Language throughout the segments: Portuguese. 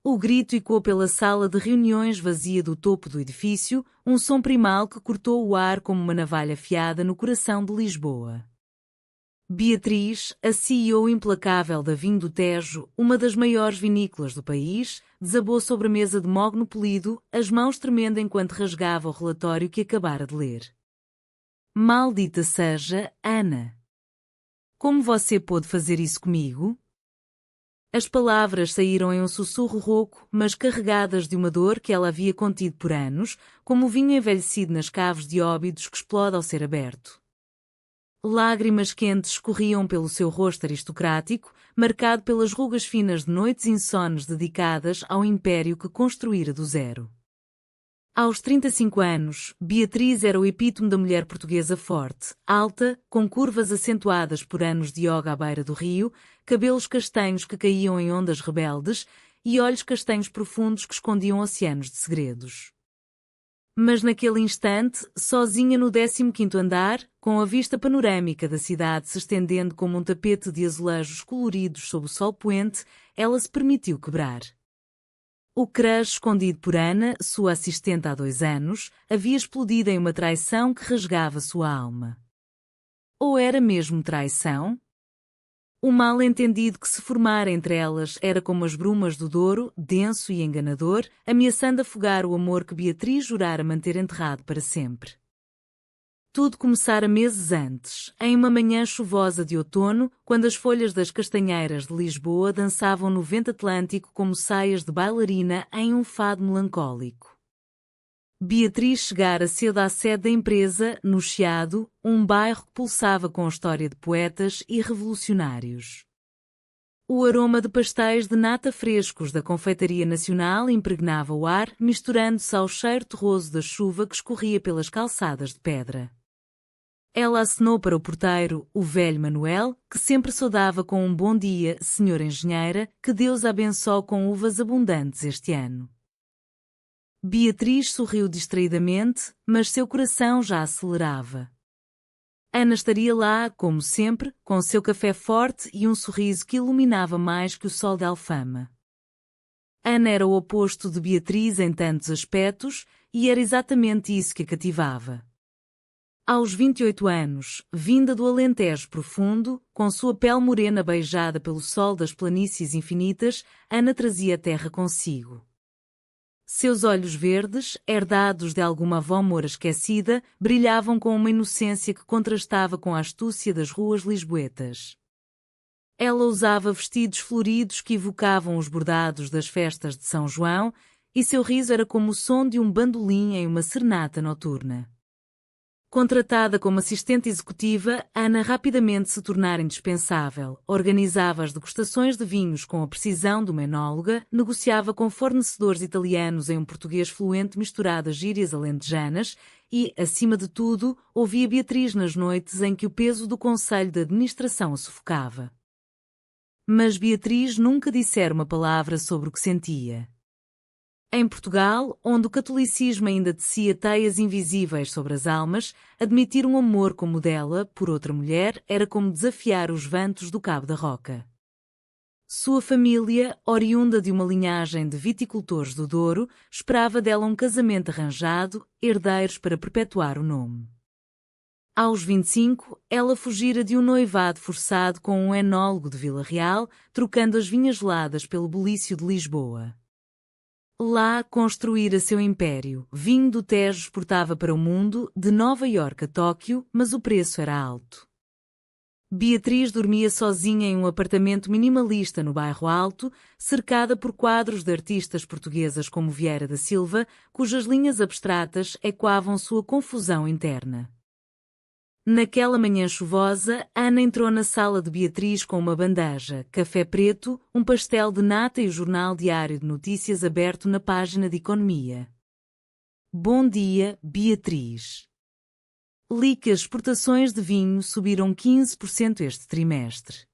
O grito ecoou pela sala de reuniões vazia do topo do edifício, um som primal que cortou o ar como uma navalha afiada no coração de Lisboa. Beatriz, a CEO implacável da Vinho do Tejo, uma das maiores vinícolas do país, desabou sobre a mesa de mogno polido, as mãos tremendo enquanto rasgava o relatório que acabara de ler. Maldita seja, Ana! Como você pôde fazer isso comigo? As palavras saíram em um sussurro rouco, mas carregadas de uma dor que ela havia contido por anos, como o vinho envelhecido nas caves de Óbidos que explode ao ser aberto. Lágrimas quentes escorriam pelo seu rosto aristocrático, marcado pelas rugas finas de noites insones dedicadas ao império que construíra do zero. Aos 35 anos, Beatriz era o epítome da mulher portuguesa forte, alta, com curvas acentuadas por anos de yoga à beira do rio, cabelos castanhos que caíam em ondas rebeldes e olhos castanhos profundos que escondiam oceanos de segredos. Mas naquele instante, sozinha no 15º andar, com a vista panorâmica da cidade se estendendo como um tapete de azulejos coloridos sob o sol poente, ela se permitiu quebrar. O crush escondido por Ana, sua assistente há 2 anos, havia explodido em uma traição que rasgava sua alma. Ou era mesmo traição? O mal-entendido que se formara entre elas era como as brumas do Douro, denso e enganador, ameaçando afogar o amor que Beatriz jurara manter enterrado para sempre. Tudo começara meses antes, em uma manhã chuvosa de outono, quando as folhas das castanheiras de Lisboa dançavam no vento atlântico como saias de bailarina em um fado melancólico. Beatriz chegara cedo à sede da empresa, no Chiado, um bairro que pulsava com a história de poetas e revolucionários. O aroma de pastéis de nata frescos da Confeitaria Nacional impregnava o ar, misturando-se ao cheiro terroso da chuva que escorria pelas calçadas de pedra. Ela acenou para o porteiro, o velho Manuel, que sempre saudava com um bom dia, senhora engenheira, que Deus a abençoe com uvas abundantes este ano. Beatriz sorriu distraidamente, mas seu coração já acelerava. Ana estaria lá, como sempre, com seu café forte e um sorriso que iluminava mais que o sol de Alfama. Ana era o oposto de Beatriz em tantos aspectos, e era exatamente isso que a cativava. Aos 28 anos, vinda do Alentejo profundo, com sua pele morena beijada pelo sol das planícies infinitas, Ana trazia a terra consigo. Seus olhos verdes, herdados de alguma avó moura esquecida, brilhavam com uma inocência que contrastava com a astúcia das ruas lisboetas. Ela usava vestidos floridos que evocavam os bordados das festas de São João, e seu riso era como o som de um bandolim em uma serenata noturna. Contratada como assistente executiva, Ana rapidamente se tornara indispensável, organizava as degustações de vinhos com a precisão de uma enóloga, negociava com fornecedores italianos em um português fluente misturado a gírias alentejanas e, acima de tudo, ouvia Beatriz nas noites em que o peso do conselho de administração a sufocava. Mas Beatriz nunca dissera uma palavra sobre o que sentia. Em Portugal, onde o catolicismo ainda tecia teias invisíveis sobre as almas, admitir um amor como o dela, por outra mulher, era como desafiar os ventos do Cabo da Roca. Sua família, oriunda de uma linhagem de viticultores do Douro, esperava dela um casamento arranjado, herdeiros para perpetuar o nome. Aos 25, ela fugira de um noivado forçado com um enólogo de Vila Real, trocando as vinhas geladas pelo bulício de Lisboa. Lá construíra seu império. Vinho do Tejo exportava para o mundo, de Nova Iorque a Tóquio, mas o preço era alto. Beatriz dormia sozinha em um apartamento minimalista no bairro Alto, cercada por quadros de artistas portuguesas como Vieira da Silva, cujas linhas abstratas ecoavam sua confusão interna. Naquela manhã chuvosa, Ana entrou na sala de Beatriz com uma bandeja, café preto, um pastel de nata e o jornal diário de notícias aberto na página de economia. Bom dia, Beatriz. Li que as exportações de vinho subiram 15% este trimestre.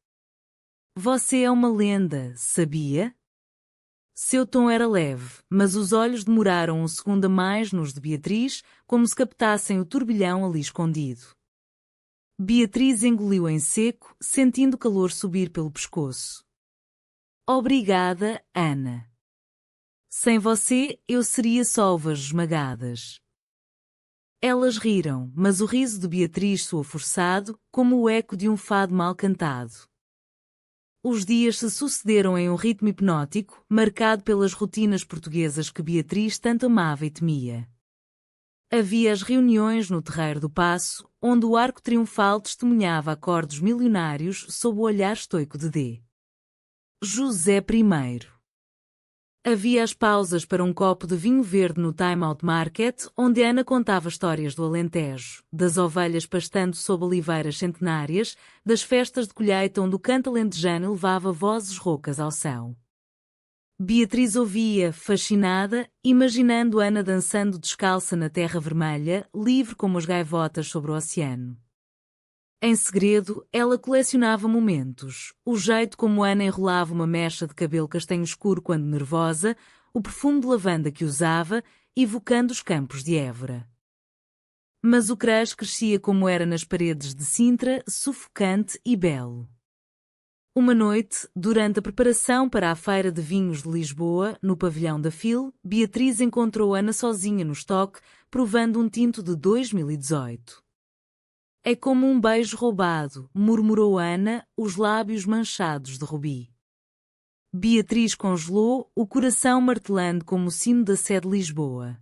Você é uma lenda, sabia? Seu tom era leve, mas os olhos demoraram um segundo a mais nos de Beatriz, como se captassem o turbilhão ali escondido. Beatriz engoliu em seco, sentindo o calor subir pelo pescoço. Obrigada, Ana. Sem você, eu seria só uvas esmagadas. Elas riram, mas o riso de Beatriz soou forçado, como o eco de um fado mal cantado. Os dias se sucederam em um ritmo hipnótico, marcado pelas rotinas portuguesas que Beatriz tanto amava e temia. Havia as reuniões no Terreiro do Paço, onde o arco triunfal testemunhava acordos milionários sob o olhar estoico de D. José I. Havia as pausas para um copo de vinho verde no Time Out Market, onde Ana contava histórias do Alentejo, das ovelhas pastando sob oliveiras centenárias, das festas de colheita onde o canto alentejano levava vozes roucas ao céu. Beatriz ouvia, fascinada, imaginando Ana dançando descalça na terra vermelha, livre como as gaivotas sobre o oceano. Em segredo, ela colecionava momentos, o jeito como Ana enrolava uma mecha de cabelo castanho escuro quando nervosa, o perfume de lavanda que usava, evocando os campos de Évora. Mas o crush crescia como era nas paredes de Sintra, sufocante e belo. Uma noite, durante a preparação para a Feira de Vinhos de Lisboa, no pavilhão da FIL, Beatriz encontrou Ana sozinha no estoque, provando um tinto de 2018. É como um beijo roubado, murmurou Ana, os lábios manchados de rubi. Beatriz congelou, o coração martelando como o sino da sé de Lisboa.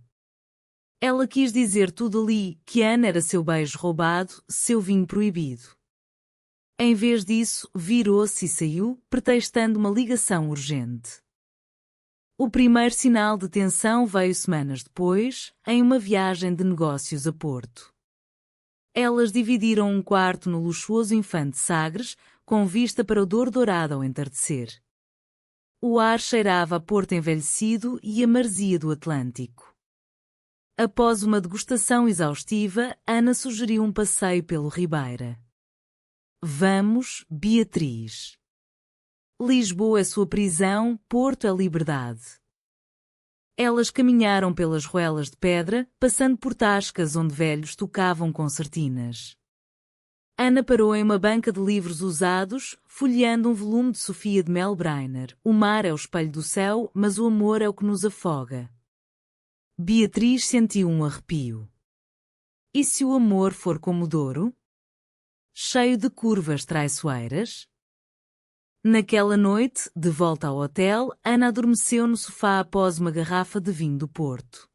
Ela quis dizer tudo ali, que Ana era seu beijo roubado, seu vinho proibido. Em vez disso, virou-se e saiu, pretextando uma ligação urgente. O primeiro sinal de tensão veio semanas depois, em uma viagem de negócios a Porto. Elas dividiram um quarto no luxuoso Infante Sagres, com vista para o Douro Dourado ao entardecer. O ar cheirava a Porto envelhecido e a maresia do Atlântico. Após uma degustação exaustiva, Ana sugeriu um passeio pelo Ribeira. Vamos, Beatriz. Lisboa é sua prisão, Porto é liberdade. Elas caminharam pelas ruelas de pedra, passando por tascas onde velhos tocavam concertinas. Ana parou em uma banca de livros usados, folheando um volume de Sofia de Melbreiner. O mar é o espelho do céu, mas o amor é o que nos afoga. Beatriz sentiu um arrepio. E se o amor for como o Douro? Cheio de curvas traiçoeiras? Naquela noite, de volta ao hotel, Ana adormeceu no sofá após uma garrafa de vinho do Porto.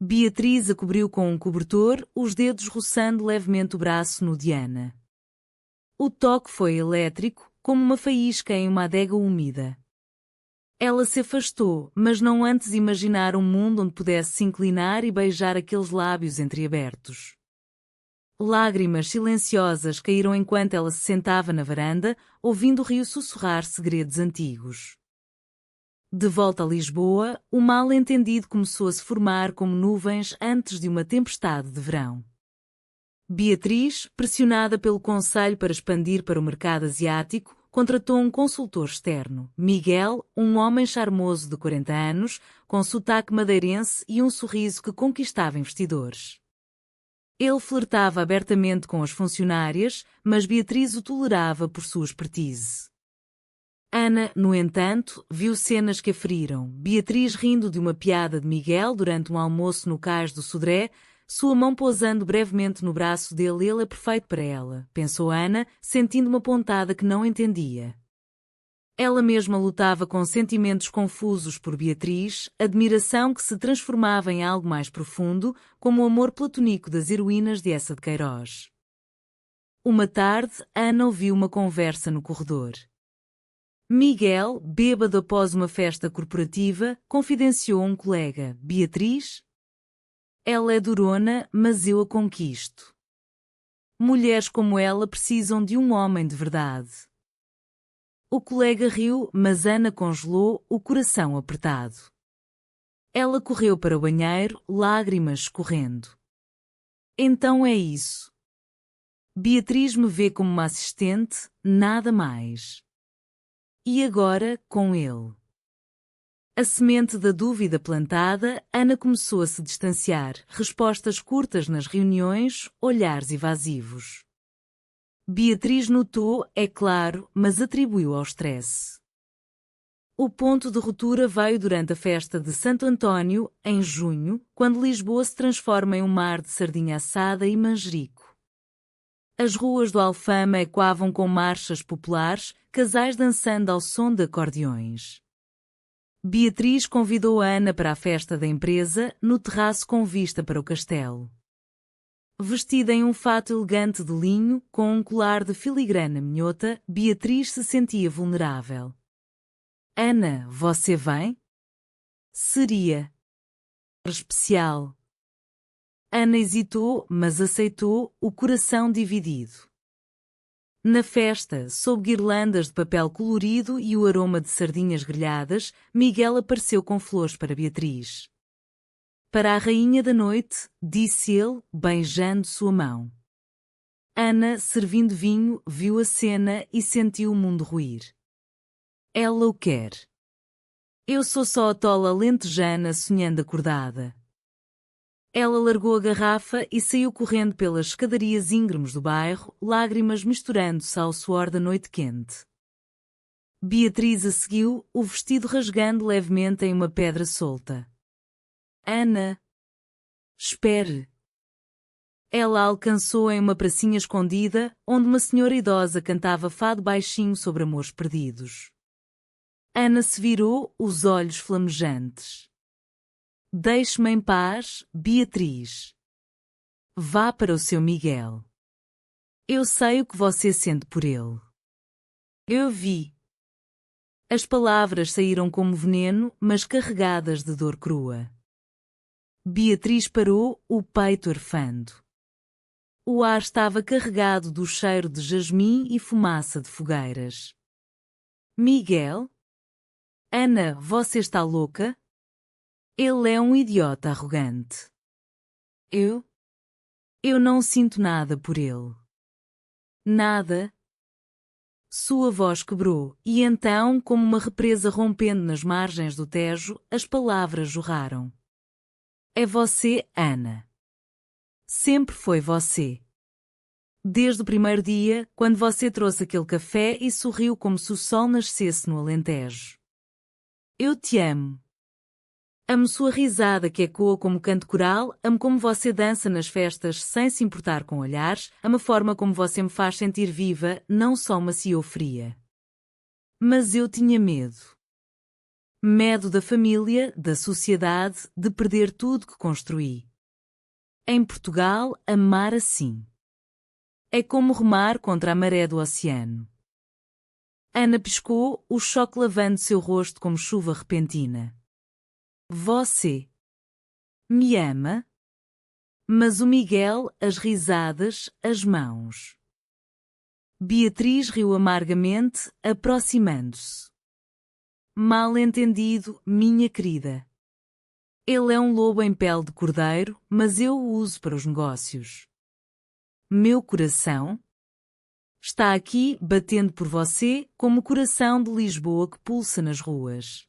Beatriz a cobriu com um cobertor, os dedos roçando levemente o braço no de Ana. O toque foi elétrico, como uma faísca em uma adega úmida. Ela se afastou, mas não antes imaginar um mundo onde pudesse se inclinar e beijar aqueles lábios entreabertos. Lágrimas silenciosas caíram enquanto ela se sentava na varanda, ouvindo o rio sussurrar segredos antigos. De volta a Lisboa, o mal-entendido começou a se formar como nuvens antes de uma tempestade de verão. Beatriz, pressionada pelo conselho para expandir para o mercado asiático, contratou um consultor externo, Miguel, um homem charmoso de 40 anos, com sotaque madeirense e um sorriso que conquistava investidores. Ele flertava abertamente com as funcionárias, mas Beatriz o tolerava por sua expertise. Ana, no entanto, viu cenas que a feriram. Beatriz rindo de uma piada de Miguel durante um almoço no cais do Sodré, sua mão pousando brevemente no braço dele. Ele é perfeito para ela, pensou Ana, sentindo uma pontada que não entendia. Ela mesma lutava com sentimentos confusos por Beatriz, admiração que se transformava em algo mais profundo, como o amor platônico das heroínas de Eça de Queiroz. Uma tarde, Ana ouviu uma conversa no corredor. Miguel, bêbado após uma festa corporativa, confidenciou a um colega: Beatriz? Ela é durona, mas eu a conquisto. Mulheres como ela precisam de um homem de verdade. O colega riu, mas Ana congelou, o coração apertado. Ela correu para o banheiro, lágrimas escorrendo. Então é isso. Beatriz me vê como uma assistente, nada mais. E agora, com ele? A semente da dúvida plantada, Ana começou a se distanciar, respostas curtas nas reuniões, olhares evasivos. Beatriz notou, é claro, mas atribuiu ao stress. O ponto de ruptura veio durante a festa de Santo António, em junho, quando Lisboa se transforma em um mar de sardinha assada e manjerico. As ruas do Alfama ecoavam com marchas populares, casais dançando ao som de acordeões. Beatriz convidou Ana para a festa da empresa, no terraço com vista para o castelo. Vestida em um fato elegante de linho, com um colar de filigrana minhota, Beatriz se sentia vulnerável. Ana, você vem? Seria especial. Ana hesitou, mas aceitou, o coração dividido. Na festa, sob guirlandas de papel colorido e o aroma de sardinhas grelhadas, Miguel apareceu com flores para Beatriz. Para a rainha da noite, disse ele, beijando sua mão. Ana, servindo vinho, viu a cena e sentiu o mundo ruir. Ela o quer. Eu sou só a tola lentejana sonhando acordada. Ela largou a garrafa e saiu correndo pelas escadarias íngremes do bairro, lágrimas misturando-se ao suor da noite quente. Beatriz a seguiu, o vestido rasgando levemente em uma pedra solta. Ana! Espere! Ela a alcançou em uma pracinha escondida, onde uma senhora idosa cantava fado baixinho sobre amores perdidos. Ana se virou, os olhos flamejantes. Deixe-me em paz, Beatriz. Vá para o seu Miguel. Eu sei o que você sente por ele. Eu vi. As palavras saíram como veneno, mas carregadas de dor crua. Beatriz parou, o peito arfando. O ar estava carregado do cheiro de jasmim e fumaça de fogueiras. Miguel? Ana, você está louca? Ele é um idiota arrogante. Eu não sinto nada por ele. Nada. Sua voz quebrou, e então, como uma represa rompendo nas margens do Tejo, as palavras jorraram. É você, Ana. Sempre foi você. Desde o primeiro dia, quando você trouxe aquele café e sorriu como se o sol nascesse no Alentejo. Eu te amo. Amo sua risada que ecoa como canto coral, amo como você dança nas festas sem se importar com olhares, amo a forma como você me faz sentir viva, não só macia ou fria. Mas eu tinha medo. Medo da família, da sociedade, de perder tudo que construí. Em Portugal, amar assim. É como remar contra a maré do oceano. Ana piscou, o choque lavando seu rosto como chuva repentina. Você me ama? Mas o Miguel, as risadas, as mãos. Beatriz riu amargamente, aproximando-se. Mal entendido, minha querida. Ele é um lobo em pele de cordeiro, mas eu o uso para os negócios. Meu coração está aqui, batendo por você, como o coração de Lisboa que pulsa nas ruas.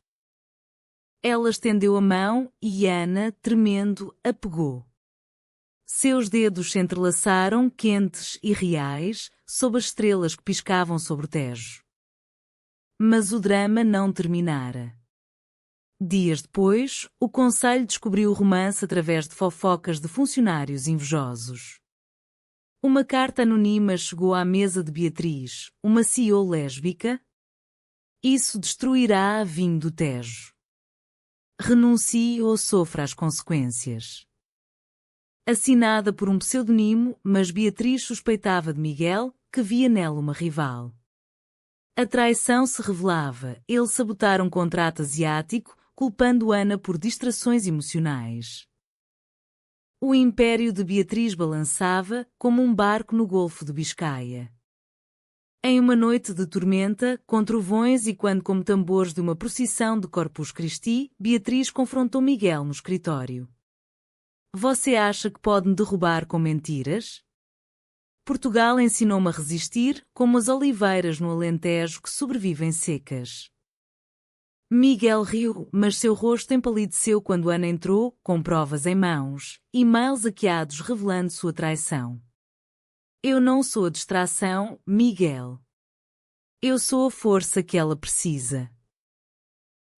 Ela estendeu a mão e Ana, tremendo, a pegou. Seus dedos se entrelaçaram, quentes e reais, sob as estrelas que piscavam sobre o Tejo. Mas o drama não terminara. Dias depois, o conselho descobriu o romance através de fofocas de funcionários invejosos. Uma carta anônima chegou à mesa de Beatriz, uma CEO lésbica. Isso destruirá a vinho do Tejo. Renuncie ou sofra as consequências. Assinada por um pseudonimo, mas Beatriz suspeitava de Miguel, que via nela uma rival. A traição se revelava, ele sabotara um contrato asiático, culpando Ana por distrações emocionais. O império de Beatriz balançava, como um barco no Golfo de Biscaia. Em uma noite de tormenta, com trovões e quando como tambores de uma procissão de Corpus Christi, Beatriz confrontou Miguel no escritório. Você acha que pode me derrubar com mentiras? Portugal ensinou-me a resistir, como as oliveiras no Alentejo que sobrevivem secas. Miguel riu, mas seu rosto empalideceu quando Ana entrou, com provas em mãos, e-mails hackeados revelando sua traição. Eu não sou a distração, Miguel. Eu sou a força que ela precisa.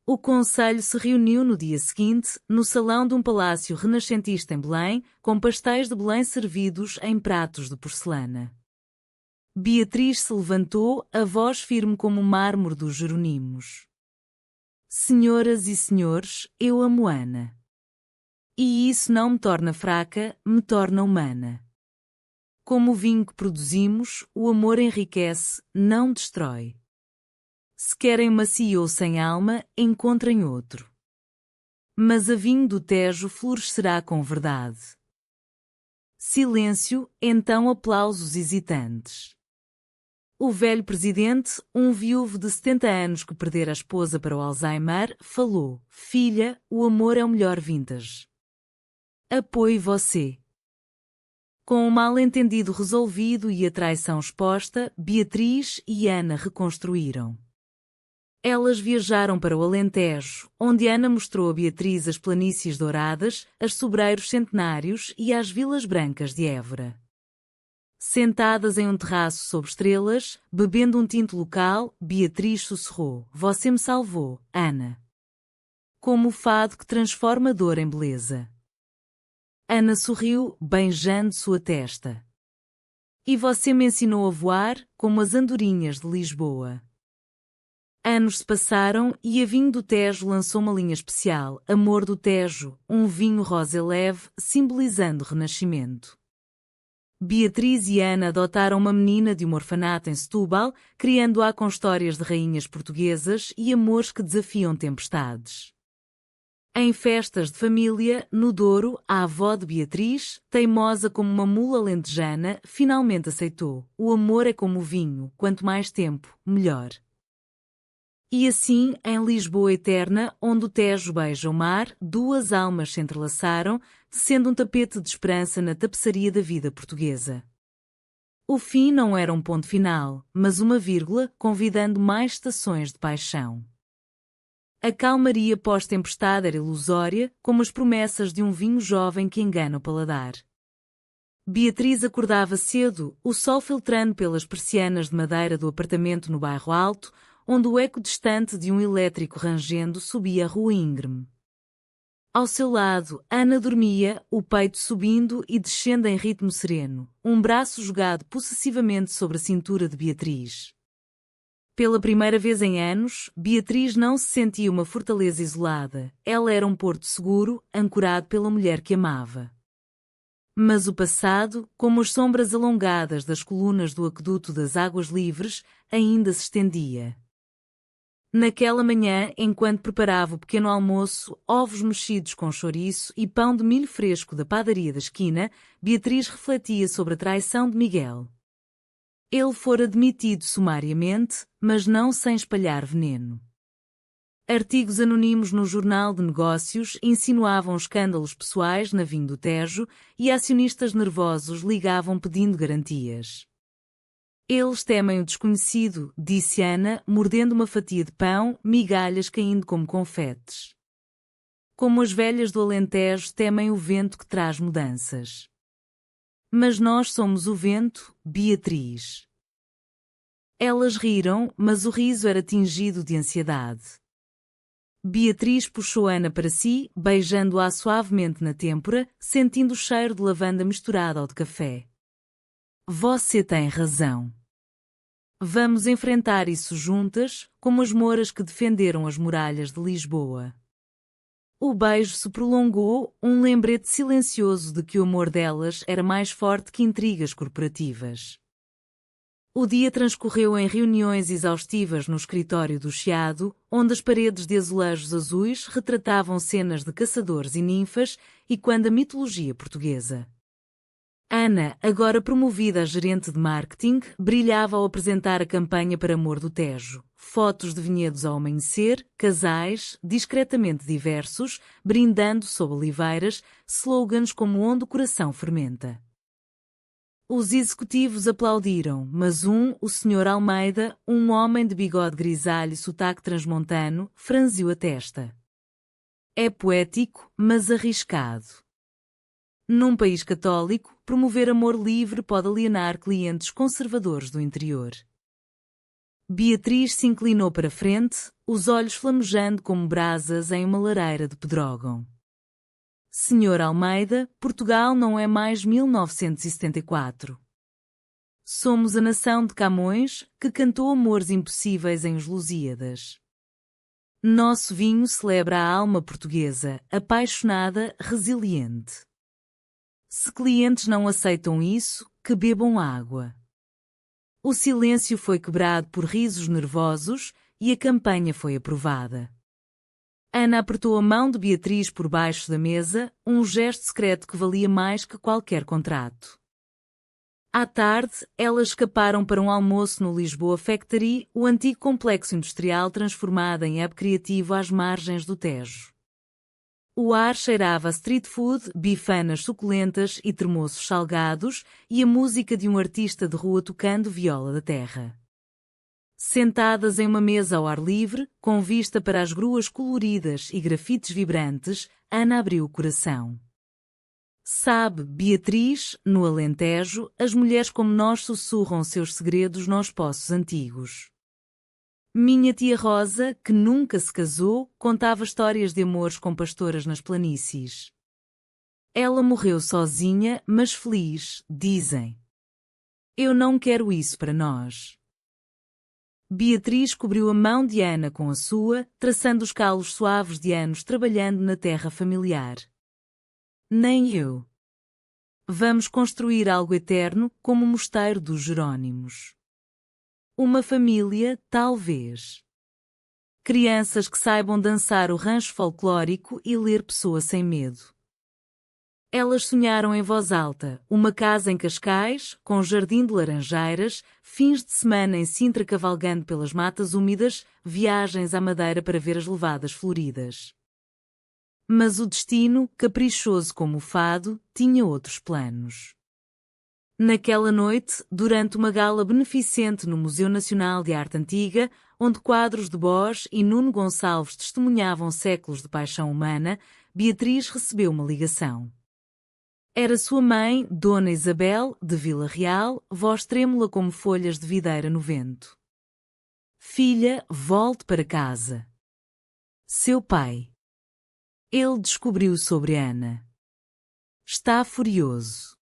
O conselho se reuniu no dia seguinte, no salão de um palácio renascentista em Belém, com pastéis de Belém servidos em pratos de porcelana. Beatriz se levantou, a voz firme como o mármore dos Jeronimos. Senhoras e senhores, eu amo Ana. E isso não me torna fraca, me torna humana. Como o vinho que produzimos, o amor enriquece, não destrói. Se querem macio ou sem alma, encontrem outro. Mas a vinho do Tejo florescerá com verdade. Silêncio, então aplausos hesitantes. O velho presidente, um viúvo de 70 anos que perdera a esposa para o Alzheimer, falou: Filha, o amor é o melhor vintage. Apoie você. Com o mal-entendido resolvido e a traição exposta, Beatriz e Ana reconstruíram. Elas viajaram para o Alentejo, onde Ana mostrou a Beatriz as planícies douradas, as sobreiros centenários e as vilas brancas de Évora. Sentadas em um terraço sob estrelas, bebendo um tinto local, Beatriz sussurrou: Você me salvou, Ana. Como o fado que transforma dor em beleza. Ana sorriu, beijando sua testa. E você me ensinou a voar, como as andorinhas de Lisboa. Anos se passaram e a Vinho do Tejo lançou uma linha especial, Amor do Tejo, um vinho rosa leve, simbolizando o renascimento. Beatriz e Ana adotaram uma menina de um orfanato em Setúbal, criando-a com histórias de rainhas portuguesas e amores que desafiam tempestades. Em festas de família, no Douro, a avó de Beatriz, teimosa como uma mula alentejana, finalmente aceitou: o amor é como o vinho, quanto mais tempo, melhor. E assim, em Lisboa eterna, onde o Tejo beija o mar, duas almas se entrelaçaram, tecendo um tapete de esperança na tapeçaria da vida portuguesa. O fim não era um ponto final, mas uma vírgula, convidando mais estações de paixão. A calmaria pós-tempestade era ilusória, como as promessas de um vinho jovem que engana o paladar. Beatriz acordava cedo, o sol filtrando pelas persianas de madeira do apartamento no bairro Alto, onde o eco distante de um elétrico rangendo subia a rua íngreme. Ao seu lado, Ana dormia, o peito subindo e descendo em ritmo sereno, um braço jogado possessivamente sobre a cintura de Beatriz. Pela primeira vez em anos, Beatriz não se sentia uma fortaleza isolada, ela era um porto seguro, ancorado pela mulher que amava. Mas o passado, como as sombras alongadas das colunas do aqueduto das Águas Livres, ainda se estendia. Naquela manhã, enquanto preparava o pequeno almoço, ovos mexidos com chouriço e pão de milho fresco da padaria da esquina, Beatriz refletia sobre a traição de Miguel. Ele fora demitido sumariamente, mas não sem espalhar veneno. Artigos anónimos no Jornal de Negócios insinuavam escândalos pessoais na Vinho do Tejo e acionistas nervosos ligavam pedindo garantias. Eles temem o desconhecido, disse Ana, mordendo uma fatia de pão, migalhas caindo como confetes. Como as velhas do Alentejo temem o vento que traz mudanças. Mas nós somos o vento, Beatriz. Elas riram, mas o riso era tingido de ansiedade. Beatriz puxou Ana para si, beijando-a suavemente na têmpora, sentindo o cheiro de lavanda misturado ao de café. Você tem razão. Vamos enfrentar isso juntas, como as mouras que defenderam as muralhas de Lisboa. O beijo se prolongou, um lembrete silencioso de que o amor delas era mais forte que intrigas corporativas. O dia transcorreu em reuniões exaustivas no escritório do Chiado, onde as paredes de azulejos azuis retratavam cenas de caçadores e ninfas e quando a mitologia portuguesa. Ana, agora promovida a gerente de marketing, brilhava ao apresentar a campanha para Amor do Tejo. Fotos de vinhedos ao amanhecer, casais, discretamente diversos, brindando sob oliveiras, slogans como onde o coração fermenta. Os executivos aplaudiram, mas o Sr. Almeida, um homem de bigode grisalho e sotaque transmontano, franziu a testa. É poético, mas arriscado. Num país católico, promover amor livre pode alienar clientes conservadores do interior. Beatriz se inclinou para frente, os olhos flamejando como brasas em uma lareira de pedrógão. Senhor Almeida, Portugal não é mais 1974. Somos a nação de Camões, que cantou amores impossíveis em Os Lusíadas. Nosso vinho celebra a alma portuguesa, apaixonada, resiliente. Se clientes não aceitam isso, que bebam água. O silêncio foi quebrado por risos nervosos e a campanha foi aprovada. Ana apertou a mão de Beatriz por baixo da mesa, um gesto secreto que valia mais que qualquer contrato. À tarde, elas escaparam para um almoço no Lisboa Factory, o antigo complexo industrial transformado em hub criativo às margens do Tejo. O ar cheirava a street food, bifanas suculentas e termoços salgados, e a música de um artista de rua tocando viola da terra. Sentadas em uma mesa ao ar livre, com vista para as gruas coloridas e grafites vibrantes, Ana abriu o coração. Sabe, Beatriz, no Alentejo, as mulheres como nós sussurram seus segredos nos poços antigos. Minha tia Rosa, que nunca se casou, contava histórias de amores com pastoras nas planícies. Ela morreu sozinha, mas feliz, dizem. Eu não quero isso para nós. Beatriz cobriu a mão de Ana com a sua, traçando os calos suaves de anos trabalhando na terra familiar. Nem eu. Vamos construir algo eterno, como o mosteiro dos Jerónimos. Uma família, talvez. Crianças que saibam dançar o rancho folclórico e ler Pessoa sem medo. Elas sonharam em voz alta, uma casa em Cascais, com jardim de laranjeiras, fins de semana em Sintra cavalgando pelas matas úmidas, viagens à Madeira para ver as levadas floridas. Mas o destino, caprichoso como o fado, tinha outros planos. Naquela noite, durante uma gala beneficente no Museu Nacional de Arte Antiga, onde quadros de Bosch e Nuno Gonçalves testemunhavam séculos de paixão humana, Beatriz recebeu uma ligação. Era sua mãe, Dona Isabel, de Vila Real, voz trêmula como folhas de videira no vento. Filha, volte para casa. Seu pai. Ele descobriu sobre Ana. Está furioso.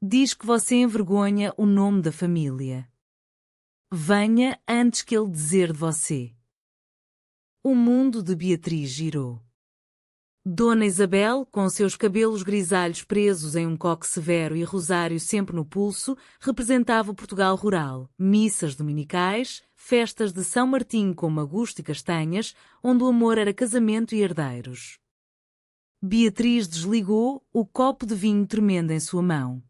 Diz que você envergonha o nome da família. Venha antes que ele dizer de você. O mundo de Beatriz girou. Dona Isabel, com seus cabelos grisalhos presos em um coque severo e rosário sempre no pulso, representava o Portugal rural, missas dominicais, festas de São Martinho com magusto e castanhas, onde o amor era casamento e herdeiros. Beatriz desligou, o copo de vinho tremendo em sua mão.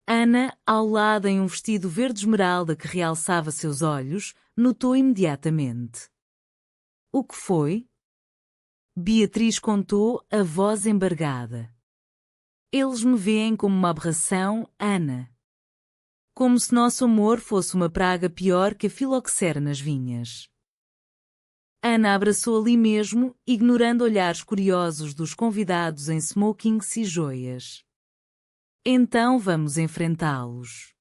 Ana, ao lado em um vestido verde esmeralda que realçava seus olhos, notou imediatamente. O que foi? Beatriz contou, a voz embargada. Eles me veem como uma aberração, Ana. Como se nosso amor fosse uma praga pior que a filoxera nas vinhas. Ana abraçou ali mesmo, ignorando olhares curiosos dos convidados em smokings e joias. Então vamos enfrentá-los.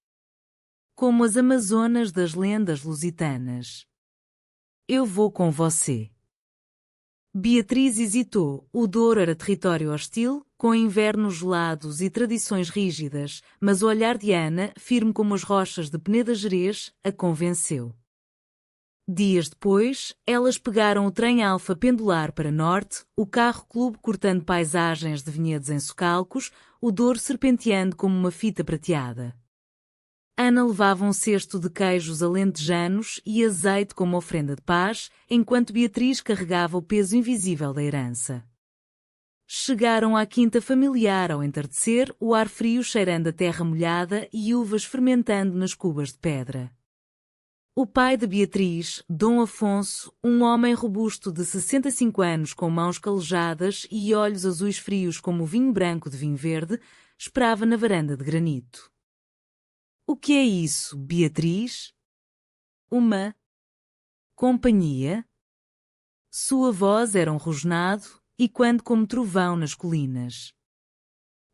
Como as amazonas das lendas lusitanas. Eu vou com você. Beatriz hesitou. O Douro era território hostil, com invernos gelados e tradições rígidas, mas o olhar de Ana, firme como as rochas de Peneda Gerês, a convenceu. Dias depois, elas pegaram o trem-alfa pendular para norte, o carro-clube cortando paisagens de vinhedos em socalcos, o Douro serpenteando como uma fita prateada. Ana levava um cesto de queijos alentejanos e azeite como ofrenda de paz, enquanto Beatriz carregava o peso invisível da herança. Chegaram à quinta familiar ao entardecer, o ar frio cheirando a terra molhada e uvas fermentando nas cubas de pedra. O pai de Beatriz, Dom Afonso, um homem robusto de 65 anos com mãos calejadas e olhos azuis frios como o vinho branco de vinho verde, esperava na varanda de granito. O que é isso, Beatriz? Uma companhia? Sua voz era um rosnado, ecoando como trovão nas colinas.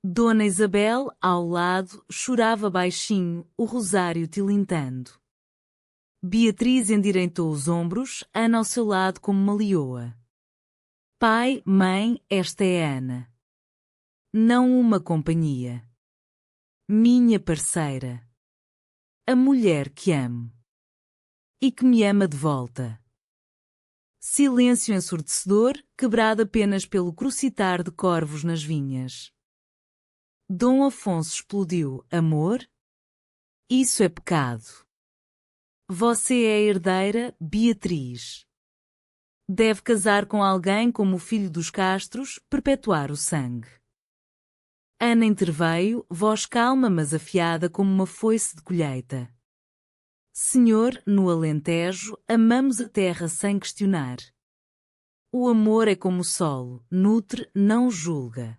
Dona Isabel, ao lado, chorava baixinho, o rosário tilintando. Beatriz endireitou os ombros, Ana ao seu lado como uma leoa. Pai, mãe, esta é Ana. Não uma companhia. Minha parceira. A mulher que amo. E que me ama de volta. Silêncio ensurdecedor, quebrado apenas pelo crucitar de corvos nas vinhas. Dom Afonso explodiu. Amor? Isso é pecado. Você é a herdeira, Beatriz. Deve casar com alguém como o filho dos Castros, perpetuar o sangue. Ana interveio, voz calma mas afiada como uma foice de colheita. Senhor, no Alentejo, amamos a terra sem questionar. O amor é como o solo, nutre, não julga.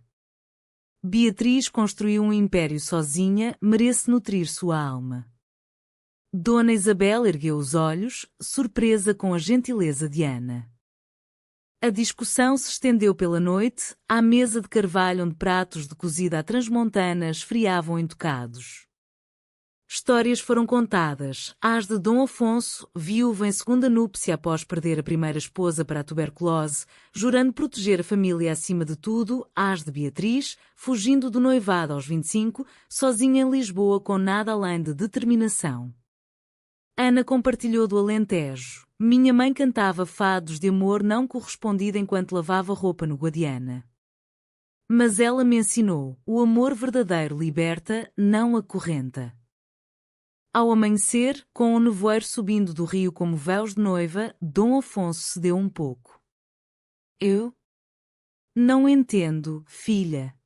Beatriz construiu um império sozinha, merece nutrir sua alma. Dona Isabel ergueu os olhos, surpresa com a gentileza de Ana. A discussão se estendeu pela noite, à mesa de carvalho onde pratos de cozida à transmontana esfriavam intocados. Histórias foram contadas, as de Dom Afonso, viúvo em segunda núpcia após perder a primeira esposa para a tuberculose, jurando proteger a família acima de tudo, as de Beatriz, fugindo do noivado aos 25, sozinha em Lisboa com nada além de determinação. Ana compartilhou do Alentejo. Minha mãe cantava fados de amor não correspondido enquanto lavava roupa no Guadiana. Mas ela me ensinou, o amor verdadeiro liberta, não acorrenta. Ao amanhecer, com o nevoeiro subindo do rio como véus de noiva, Dom Afonso cedeu um pouco. Eu? Não entendo, filha.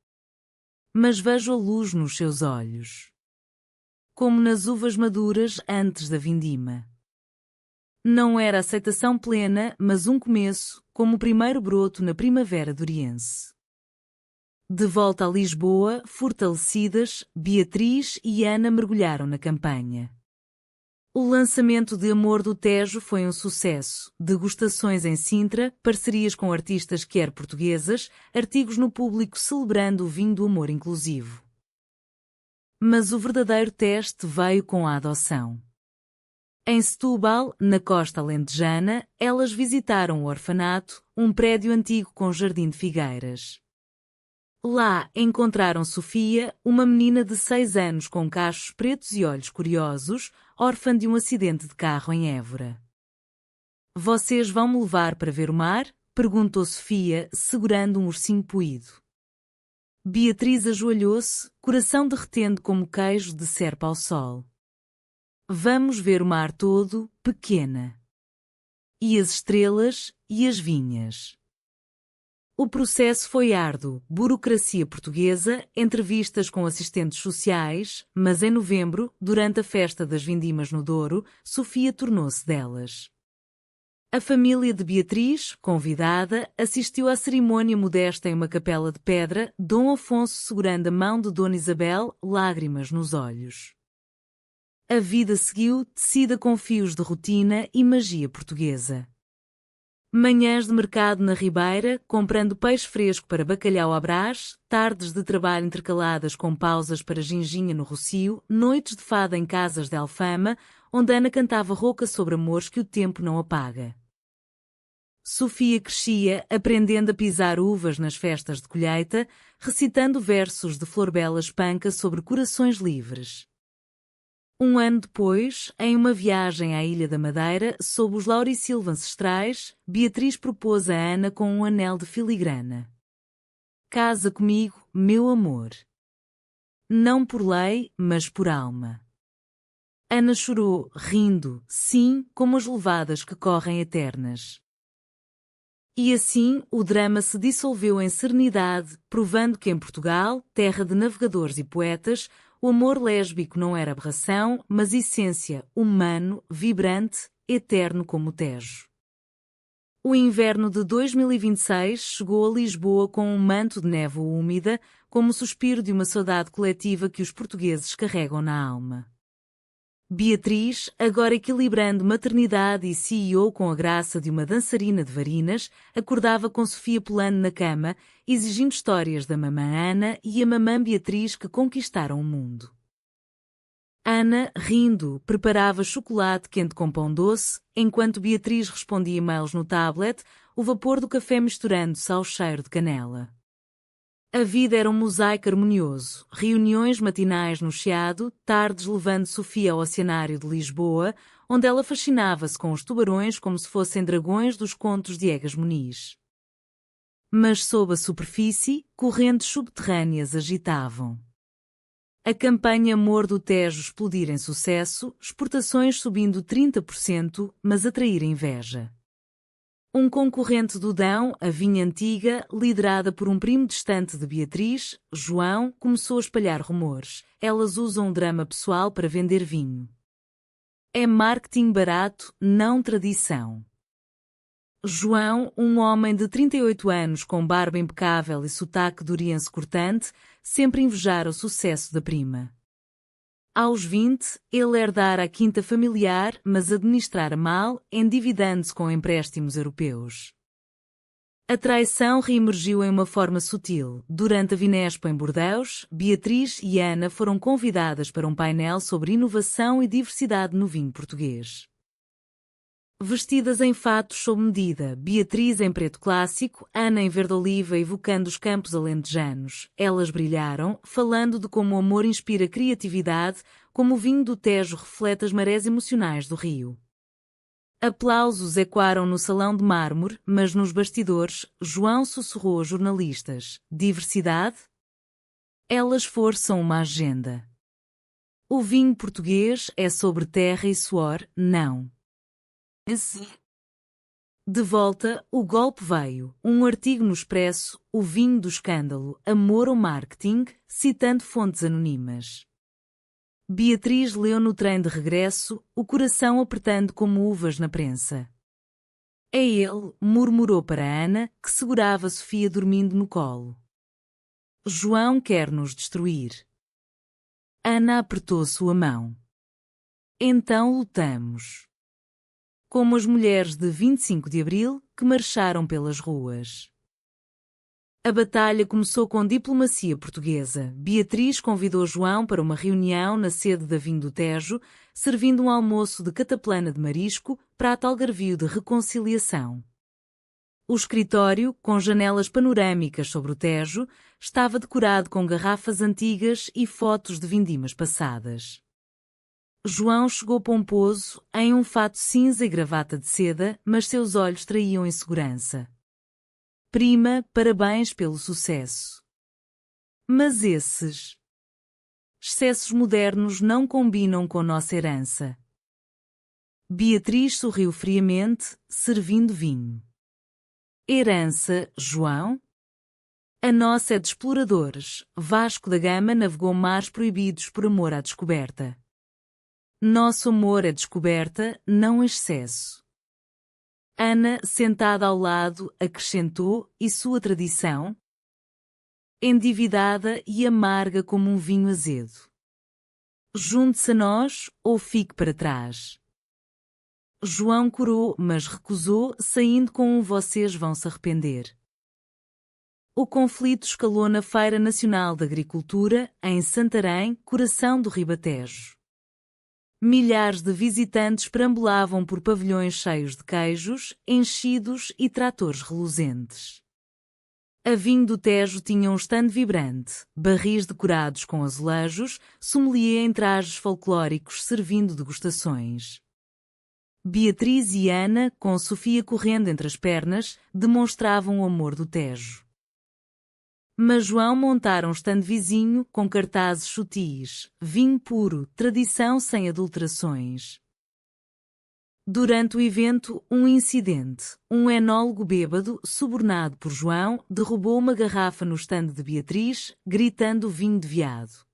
Mas vejo a luz nos seus olhos. Como nas uvas maduras antes da vindima. Não era aceitação plena, mas um começo, como o primeiro broto na primavera doriense. De volta a Lisboa, fortalecidas, Beatriz e Ana mergulharam na campanha. O lançamento de Amor do Tejo foi um sucesso, degustações em Sintra, parcerias com artistas quer portuguesas, artigos no público celebrando o vinho do amor inclusivo. Mas o verdadeiro teste veio com a adoção. Em Setúbal, na costa alentejana, elas visitaram o orfanato, um prédio antigo com jardim de figueiras. Lá encontraram Sofia, uma menina de 6 anos com cachos pretos e olhos curiosos, órfã de um acidente de carro em Évora. Vocês vão me levar para ver o mar? Perguntou Sofia, segurando um ursinho poído. Beatriz ajoelhou-se, coração derretendo como queijo de serpa ao sol. Vamos ver o mar todo, pequena. E as estrelas, e as vinhas. O processo foi árduo, burocracia portuguesa, entrevistas com assistentes sociais, mas em novembro, durante a festa das vindimas no Douro, Sofia tornou-se delas. A família de Beatriz, convidada, assistiu à cerimônia modesta em uma capela de pedra, Dom Afonso segurando a mão de Dona Isabel, lágrimas nos olhos. A vida seguiu, tecida com fios de rotina e magia portuguesa. Manhãs de mercado na Ribeira, comprando peixe fresco para bacalhau à Brás, tardes de trabalho intercaladas com pausas para ginginha no Rocio, noites de fada em casas de Alfama, onde Ana cantava rouca sobre amores que o tempo não apaga. Sofia crescia, aprendendo a pisar uvas nas festas de colheita, recitando versos de Florbela Espanca sobre corações livres. Um ano depois, em uma viagem à Ilha da Madeira, sob os lauricílvos ancestrais, Beatriz propôs a Ana com um anel de filigrana. Casa comigo, meu amor. Não por lei, mas por alma. Ana chorou, rindo, sim, como as levadas que correm eternas. E assim, o drama se dissolveu em serenidade, provando que em Portugal, terra de navegadores e poetas, o amor lésbico não era aberração, mas essência, humano, vibrante, eterno como o Tejo. O inverno de 2026 chegou a Lisboa com um manto de névoa úmida, como o suspiro de uma saudade coletiva que os portugueses carregam na alma. Beatriz, agora equilibrando maternidade e CEO com a graça de uma dançarina de varinas, acordava com Sofia pulando na cama, exigindo histórias da mamã Ana e a mamã Beatriz que conquistaram o mundo. Ana, rindo, preparava chocolate quente com pão doce, enquanto Beatriz respondia e-mails no tablet, o vapor do café misturando-se ao cheiro de canela. A vida era um mosaico harmonioso, reuniões matinais no Chiado, tardes levando Sofia ao Oceanário de Lisboa, onde ela fascinava-se com os tubarões como se fossem dragões dos contos de Egas Muniz. Mas sob a superfície, correntes subterrâneas agitavam. A campanha Amor do Tejo explodir em sucesso, exportações subindo 30%, mas atrair inveja. Um concorrente do Dão, a vinha antiga, liderada por um primo distante de Beatriz, João, começou a espalhar rumores. Elas usam um drama pessoal para vender vinho. É marketing barato, não tradição. João, um homem de 38 anos com barba impecável e sotaque duriense cortante, sempre invejara o sucesso da prima. Aos 20, ele herdara a quinta familiar, mas administrara mal, endividando-se com empréstimos europeus. A traição reemergiu em uma forma sutil. Durante a Vinespa em Bordeus, Beatriz e Ana foram convidadas para um painel sobre inovação e diversidade no vinho português. Vestidas em fatos sob medida, Beatriz em preto clássico, Ana em verde oliva evocando os campos alentejanos, elas brilharam, falando de como o amor inspira criatividade, como o vinho do Tejo reflete as marés emocionais do rio. Aplausos ecoaram no salão de mármore, mas nos bastidores, João sussurrou aos jornalistas: diversidade? Elas forçam uma agenda. O vinho português é sobre terra e suor, não. De volta, o golpe veio. Um artigo no Expresso, o vinho do escândalo, amor ou marketing, citando fontes anonimas. Beatriz leu no trem de regresso, o coração apertando como uvas na prensa. É ele, murmurou para Ana, que segurava Sofia dormindo no colo. João quer nos destruir. Ana apertou sua mão. Então lutamos. Como as mulheres de 25 de Abril, que marcharam pelas ruas. A batalha começou com diplomacia portuguesa. Beatriz convidou João para uma reunião na sede da Vinho do Tejo, servindo um almoço de cataplana de marisco, prato algarvio de reconciliação. O escritório, com janelas panorâmicas sobre o Tejo, estava decorado com garrafas antigas e fotos de vindimas passadas. João chegou pomposo, em um fato cinza e gravata de seda, mas seus olhos traíam insegurança. Prima, parabéns pelo sucesso. Mas esses excessos modernos não combinam com nossa herança. Beatriz sorriu friamente, servindo vinho. Herança, João? A nossa é de exploradores. Vasco da Gama navegou mares proibidos por amor à descoberta. Nosso amor é descoberta, não excesso. Ana, sentada ao lado, acrescentou, e sua tradição? Endividada e amarga como um vinho azedo. Junte-se a nós, ou fique para trás. João corou, mas recusou, saindo com um vocês vão se arrepender. O conflito escalou na Feira Nacional da Agricultura, em Santarém, coração do Ribatejo. Milhares de visitantes perambulavam por pavilhões cheios de queijos, enchidos e tratores reluzentes. A Vinho do Tejo tinha um stand vibrante, barris decorados com azulejos, sommelier em trajes folclóricos servindo degustações. Beatriz e Ana, com Sofia correndo entre as pernas, demonstravam o amor do Tejo. Mas João montaram um stand vizinho com cartazes sutis, vinho puro, tradição sem adulterações. Durante o evento, um incidente. Um enólogo bêbado, subornado por João, derrubou uma garrafa no stand de Beatriz, gritando vinho de veado.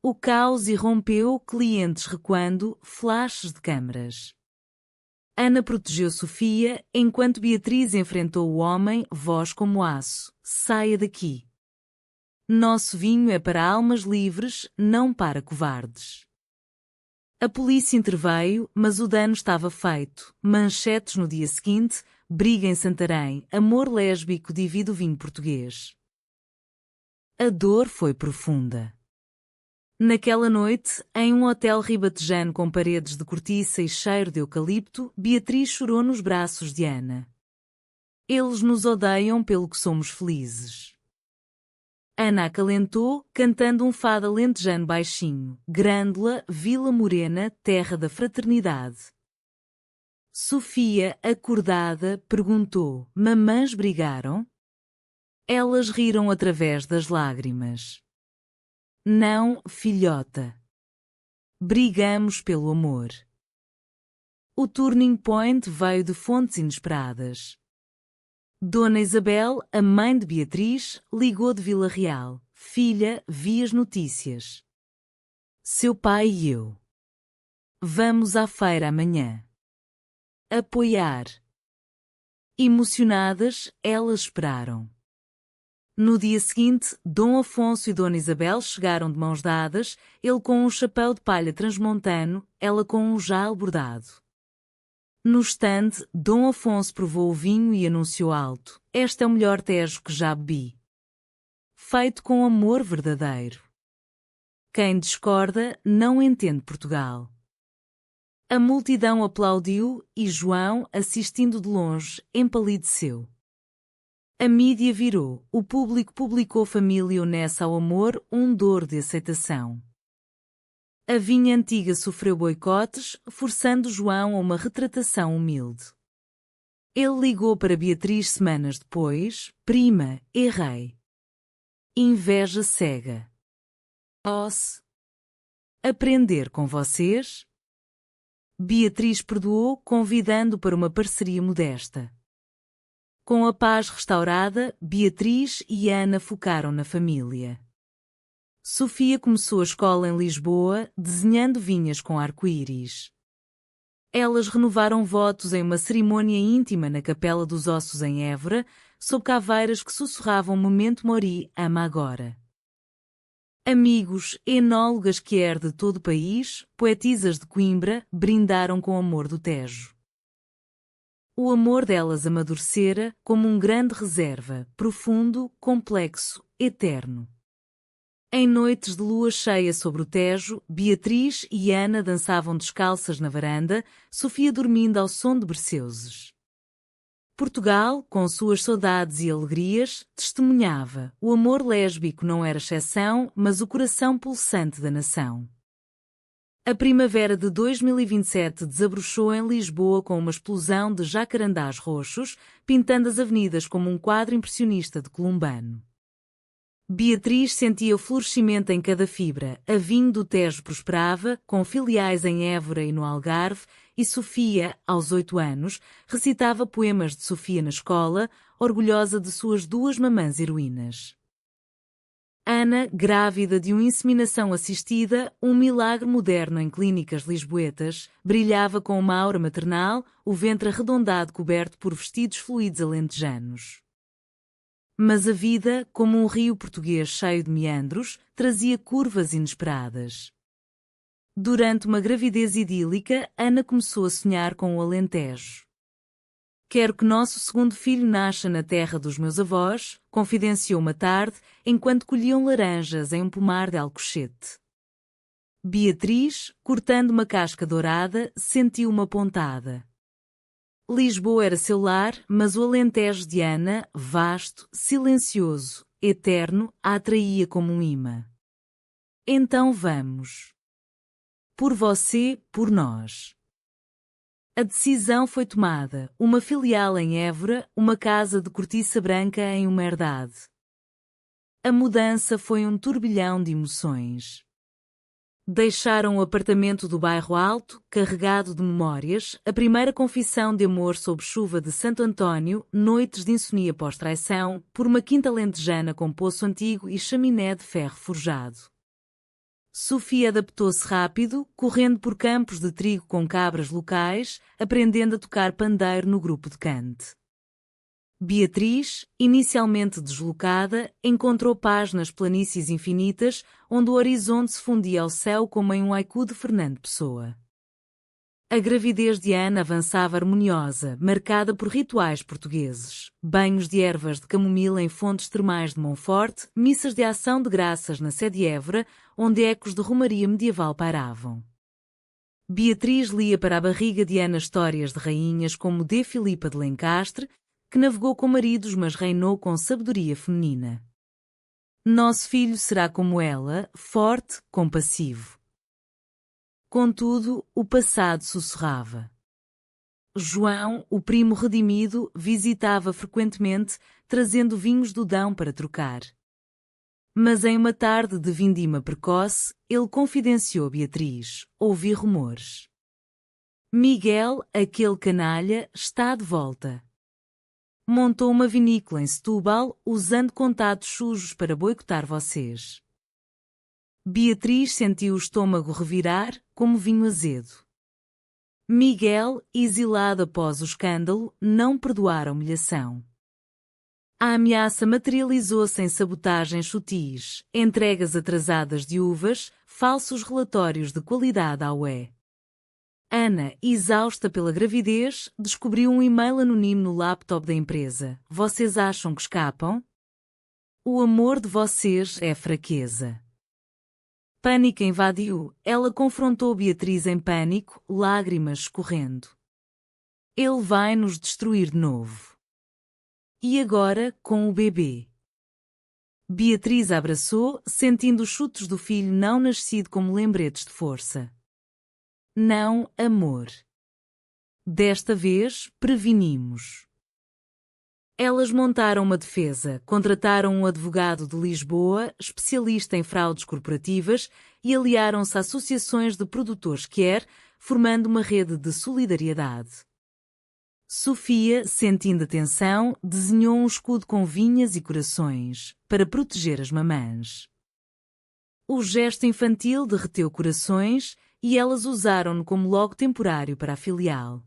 O caos irrompeu, clientes recuando, flashes de câmaras. Ana protegeu Sofia, enquanto Beatriz enfrentou o homem, voz como aço. Saia daqui. Nosso vinho é para almas livres, não para covardes. A polícia interveio, mas o dano estava feito. Manchetes no dia seguinte, briga em Santarém, amor lésbico divide o vinho português. A dor foi profunda. Naquela noite, em um hotel ribatejano com paredes de cortiça e cheiro de eucalipto, Beatriz chorou nos braços de Ana. Eles nos odeiam pelo que somos felizes. Ana acalentou, cantando um fado alentejano baixinho. Grândola, Vila Morena, terra da fraternidade. Sofia, acordada, perguntou: mamãs brigaram? Elas riram através das lágrimas. Não, filhota. Brigamos pelo amor. O turning point veio de fontes inesperadas. Dona Isabel, a mãe de Beatriz, ligou de Vila Real. Filha, vi as notícias. Seu pai e eu. Vamos à feira amanhã. Apoiar. Emocionadas, elas esperaram. No dia seguinte, Dom Afonso e Dona Isabel chegaram de mãos dadas, ele com um chapéu de palha transmontano, ela com um jal bordado. No estande, Dom Afonso provou o vinho e anunciou alto: este é o melhor Tejo que já bebi. Feito com amor verdadeiro. Quem discorda não entende Portugal. A multidão aplaudiu e João, assistindo de longe, empalideceu. A mídia virou, o público publicou família unesse ao amor, um dor de aceitação. A vinha antiga sofreu boicotes, forçando João a uma retratação humilde. Ele ligou para Beatriz semanas depois: prima, errei. Inveja cega. Posso aprender com vocês? Beatriz perdoou, convidando para uma parceria modesta. Com a paz restaurada, Beatriz e Ana focaram na família. Sofia começou a escola em Lisboa, desenhando vinhas com arco-íris. Elas renovaram votos em uma cerimônia íntima na Capela dos Ossos em Évora, sob caveiras que sussurravam Memento Mori, ama agora. Amigos, enólogas quer de todo o país, poetisas de Coimbra, brindaram com o amor do Tejo. O amor delas amadurecera como um grande reserva, profundo, complexo, eterno. Em noites de lua cheia sobre o Tejo, Beatriz e Ana dançavam descalças na varanda, Sofia dormindo ao som de berceuses. Portugal, com suas saudades e alegrias, testemunhava: o amor lésbico não era exceção, mas o coração pulsante da nação. A primavera de 2027 desabrochou em Lisboa com uma explosão de jacarandás roxos, pintando as avenidas como um quadro impressionista de Columbano. Beatriz sentia o florescimento em cada fibra, a vinho do Tejo prosperava, com filiais em Évora e no Algarve, e Sofia, aos 8 anos, recitava poemas de Sofia na escola, orgulhosa de suas duas mamãs heroínas. Ana, grávida de uma inseminação assistida, um milagre moderno em clínicas lisboetas, brilhava com uma aura maternal, o ventre arredondado coberto por vestidos fluidos alentejanos. Mas a vida, como um rio português cheio de meandros, trazia curvas inesperadas. Durante uma gravidez idílica, Ana começou a sonhar com o Alentejo. Quero que nosso segundo filho nasça na terra dos meus avós, confidenciou uma tarde, enquanto colhiam laranjas em um pomar de Alcochete. Beatriz, cortando uma casca dourada, sentiu uma pontada. Lisboa era seu lar, mas o Alentejo de Ana, vasto, silencioso, eterno, a atraía como um imã. Então vamos. Por você, por nós. A decisão foi tomada, uma filial em Évora, uma casa de cortiça branca em uma herdade. A mudança foi um turbilhão de emoções. Deixaram o apartamento do bairro Alto, carregado de memórias, a primeira confissão de amor sob chuva de Santo António, noites de insonia pós-traição, por uma quinta alentejana com poço antigo e chaminé de ferro forjado. Sofia adaptou-se rápido, correndo por campos de trigo com cabras locais, aprendendo a tocar pandeiro no grupo de cante. Beatriz, inicialmente deslocada, encontrou paz nas planícies infinitas, onde o horizonte se fundia ao céu como em um haiku de Fernando Pessoa. A gravidez de Ana avançava harmoniosa, marcada por rituais portugueses, banhos de ervas de camomila em fontes termais de Monforte, missas de ação de graças na Sé de Évora, onde ecos de romaria medieval pairavam. Beatriz lia para a barriga de Ana histórias de rainhas como de Filipa de Lencastre, que navegou com maridos mas reinou com sabedoria feminina. Nosso filho será como ela, forte, compassivo. Contudo, o passado sussurrava. João, o primo redimido, visitava frequentemente, trazendo vinhos do Dão para trocar. Mas em uma tarde de vindima precoce, ele confidenciou a Beatriz: ouvi rumores. Miguel, aquele canalha, está de volta. Montou uma vinícola em Setúbal, usando contatos sujos para boicotar vocês. Beatriz sentiu o estômago revirar, como vinho azedo. Miguel, exilado após o escândalo, não perdoara a humilhação. A ameaça materializou-se em sabotagens sutis, entregas atrasadas de uvas, falsos relatórios de qualidade à UE. Ana, exausta pela gravidez, descobriu um e-mail anónimo no laptop da empresa. Vocês acham que escapam? O amor de vocês é fraqueza. Pânico invadiu. Ela confrontou Beatriz em pânico, lágrimas escorrendo. Ele vai nos destruir de novo. E agora, com o bebê? Beatriz abraçou, sentindo os chutos do filho não nascido como lembretes de força. Não, amor. Desta vez, prevenimos. Elas montaram uma defesa, contrataram um advogado de Lisboa, especialista em fraudes corporativas, e aliaram-se a associações de produtores Quer, formando uma rede de solidariedade. Sofia, sentindo a tensão, desenhou um escudo com vinhas e corações, para proteger as mamãs. O gesto infantil derreteu corações, e elas usaram-no como logo temporário para a filial.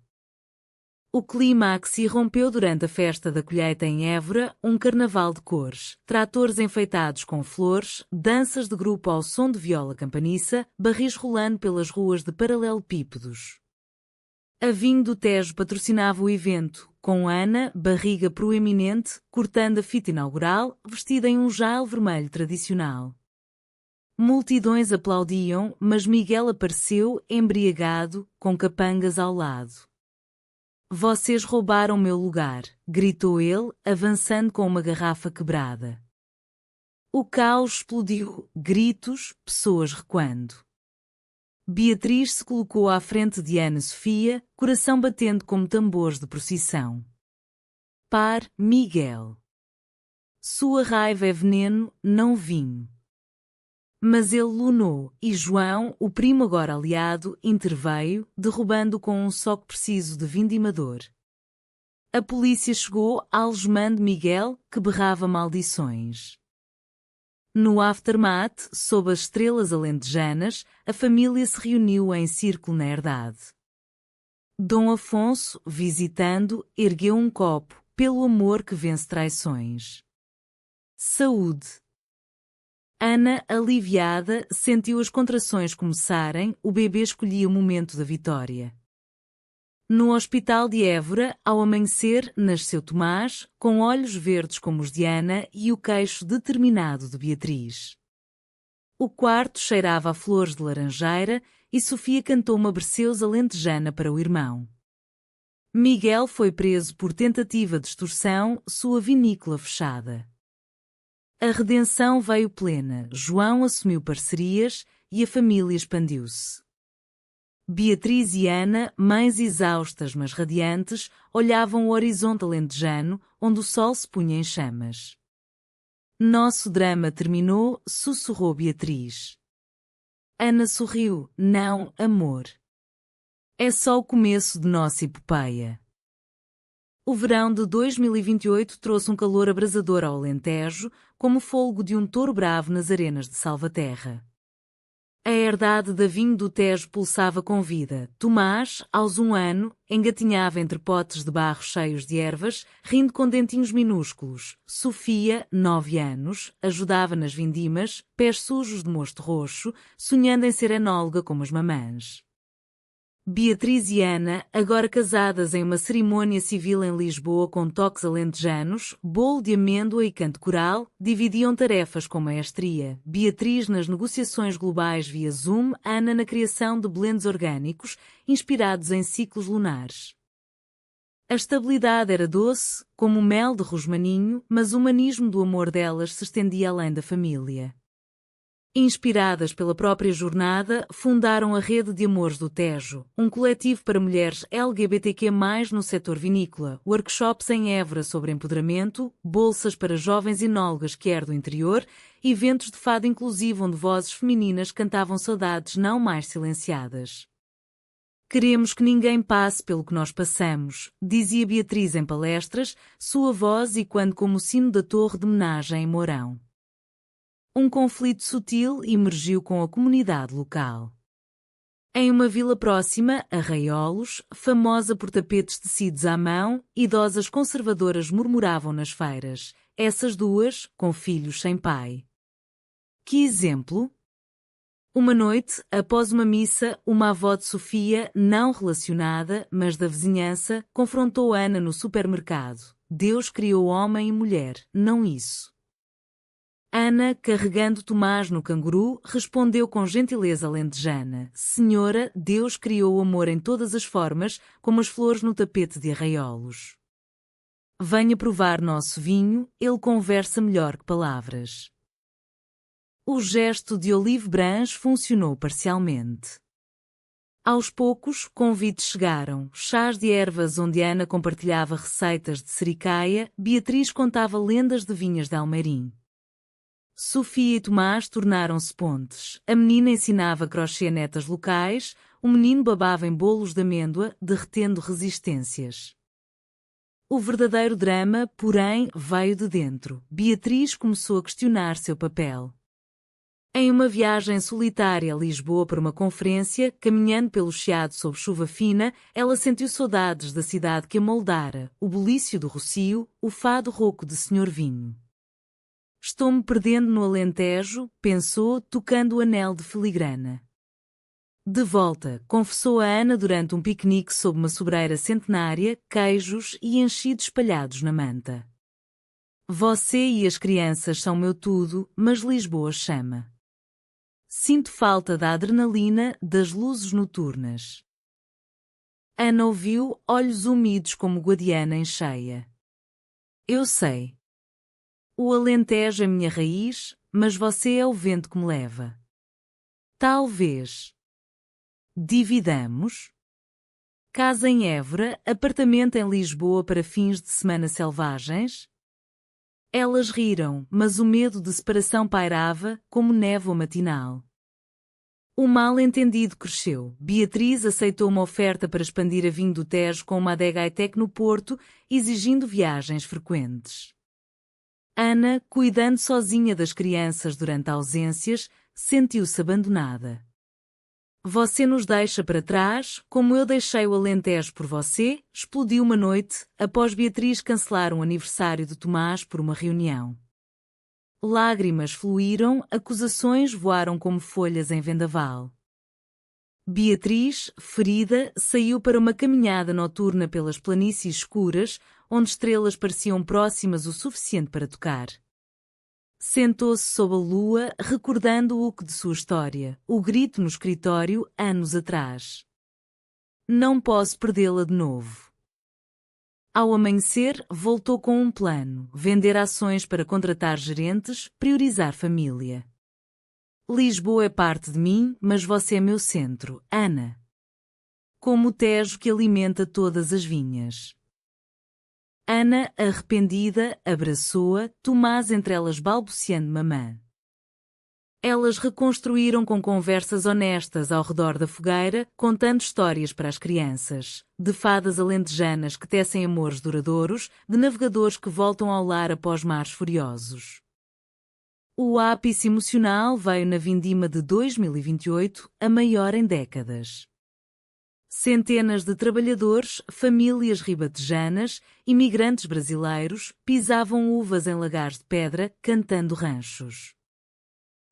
O clímax irrompeu durante a festa da colheita em Évora, um carnaval de cores, tratores enfeitados com flores, danças de grupo ao som de viola campaniça, barris rolando pelas ruas de paralelepípedos. A Vinho do Tejo patrocinava o evento, com Ana, barriga proeminente, cortando a fita inaugural, vestida em um jail vermelho tradicional. Multidões aplaudiam, mas Miguel apareceu, embriagado, com capangas ao lado. Vocês roubaram meu lugar, gritou ele, avançando com uma garrafa quebrada. O caos explodiu, gritos, pessoas recuando. Beatriz se colocou à frente de Ana Sofia, coração batendo como tambores de procissão. Par, Miguel. Sua raiva é veneno, não vinho. Mas ele lunou, e João, o primo agora aliado, interveio, derrubando-o com um soco preciso de vindimador. A polícia chegou, algemando Miguel, que berrava maldições. No aftermath, sob as estrelas alentejanas, a família se reuniu em círculo na herdade. Dom Afonso, visitando, ergueu um copo, pelo amor que vence traições. Saúde! Ana, aliviada, sentiu as contrações começarem, o bebê escolhia o momento da vitória. No hospital de Évora, ao amanhecer, nasceu Tomás, com olhos verdes como os de Ana e o queixo determinado de Beatriz. O quarto cheirava a flores de laranjeira e Sofia cantou uma berceuse alentejana para o irmão. Miguel foi preso por tentativa de extorsão, sua vinícola fechada. A redenção veio plena, João assumiu parcerias e a família expandiu-se. Beatriz e Ana, mães exaustas mas radiantes, olhavam o horizonte alentejano, onde o sol se punha em chamas. Nosso drama terminou, sussurrou Beatriz. Ana sorriu, não, amor. É só o começo de nossa epopeia. O verão de 2028 trouxe um calor abrasador ao Alentejo, como o fôlego de um touro bravo nas arenas de Salvaterra. A herdade da Vinho do Tejo pulsava com vida. Tomás, aos 1 ano, engatinhava entre potes de barro cheios de ervas, rindo com dentinhos minúsculos. Sofia, 9 anos, ajudava nas vindimas, pés sujos de mosto roxo, sonhando em ser enóloga como as mamãs. Beatriz e Ana, agora casadas em uma cerimônia civil em Lisboa com toques alentejanos, bolo de amêndoa e canto coral, dividiam tarefas com maestria. Beatriz nas negociações globais via Zoom, Ana na criação de blends orgânicos, inspirados em ciclos lunares. A estabilidade era doce, como o mel de rosmaninho, mas o humanismo do amor delas se estendia além da família. Inspiradas pela própria jornada, fundaram a Rede de Amores do Tejo, um coletivo para mulheres LGBTQ+, no setor vinícola, workshops em Évora sobre empoderamento, bolsas para jovens enólogas do interior, eventos de fado inclusivo onde vozes femininas cantavam saudades não mais silenciadas. Queremos que ninguém passe pelo que nós passamos, dizia Beatriz em palestras, sua voz ecoando como o sino da torre de homenagem em Mourão. Um conflito sutil emergiu com a comunidade local. Em uma vila próxima, Arraiolos, famosa por tapetes tecidos à mão, idosas conservadoras murmuravam nas feiras, essas duas, com filhos sem pai. Que exemplo! Uma noite, após uma missa, uma avó de Sofia, não relacionada, mas da vizinhança, confrontou Ana no supermercado. Deus criou homem e mulher, não isso. Ana, carregando Tomás no canguru, respondeu com gentileza alentejana: Senhora, Deus criou o amor em todas as formas, como as flores no tapete de Arraiolos. Venha provar nosso vinho, ele conversa melhor que palavras. O gesto de Olive Branche funcionou parcialmente. Aos poucos, convites chegaram, chás de ervas onde Ana compartilhava receitas de sericaia, Beatriz contava lendas de vinhas de Almeirim. Sofia e Tomás tornaram-se pontes. A menina ensinava crochê a netas locais, o menino babava em bolos de amêndoa, derretendo resistências. O verdadeiro drama, porém, veio de dentro. Beatriz começou a questionar seu papel. Em uma viagem solitária a Lisboa para uma conferência, caminhando pelo Chiado sob chuva fina, ela sentiu saudades da cidade que a moldara, o bulício do Rocio, o fado rouco de Senhor Vinho. Estou-me perdendo no Alentejo, pensou, tocando o anel de filigrana. De volta, confessou a Ana durante um piquenique sob uma sobreira centenária, queijos e enchidos espalhados na manta. Você e as crianças são meu tudo, mas Lisboa chama. Sinto falta da adrenalina, das luzes noturnas. Ana ouviu, olhos úmidos como Guadiana em cheia. Eu sei. O Alentejo é minha raiz, mas você é o vento que me leva. Talvez. Dividamos? Casa em Évora, apartamento em Lisboa para fins de semana selvagens? Elas riram, mas o medo de separação pairava, como névoa matinal. O mal-entendido cresceu. Beatriz aceitou uma oferta para expandir a vinho do Tejo com uma adega high-tech no Porto, exigindo viagens frequentes. Ana, cuidando sozinha das crianças durante ausências, sentiu-se abandonada. Você nos deixa para trás, como eu deixei o Alentejo por você, explodiu uma noite, após Beatriz cancelar um aniversário de Tomás por uma reunião. Lágrimas fluíram, acusações voaram como folhas em vendaval. Beatriz, ferida, saiu para uma caminhada noturna pelas planícies escuras, onde estrelas pareciam próximas o suficiente para tocar. Sentou-se sob a lua, recordando o que de sua história, o grito no escritório, anos atrás. Não posso perdê-la de novo. Ao amanhecer, voltou com um plano: vender ações para contratar gerentes, priorizar família. Lisboa é parte de mim, mas você é meu centro, Ana. Como o Tejo que alimenta todas as vinhas. Ana, arrependida, abraçou-a, Tomás entre elas balbuciando mamã. Elas reconstruíram com conversas honestas ao redor da fogueira, contando histórias para as crianças, de fadas alentejanas que tecem amores duradouros, de navegadores que voltam ao lar após mares furiosos. O ápice emocional veio na vindima de 2028, a maior em décadas. Centenas de trabalhadores, famílias ribatejanas, imigrantes brasileiros, pisavam uvas em lagares de pedra, cantando ranchos.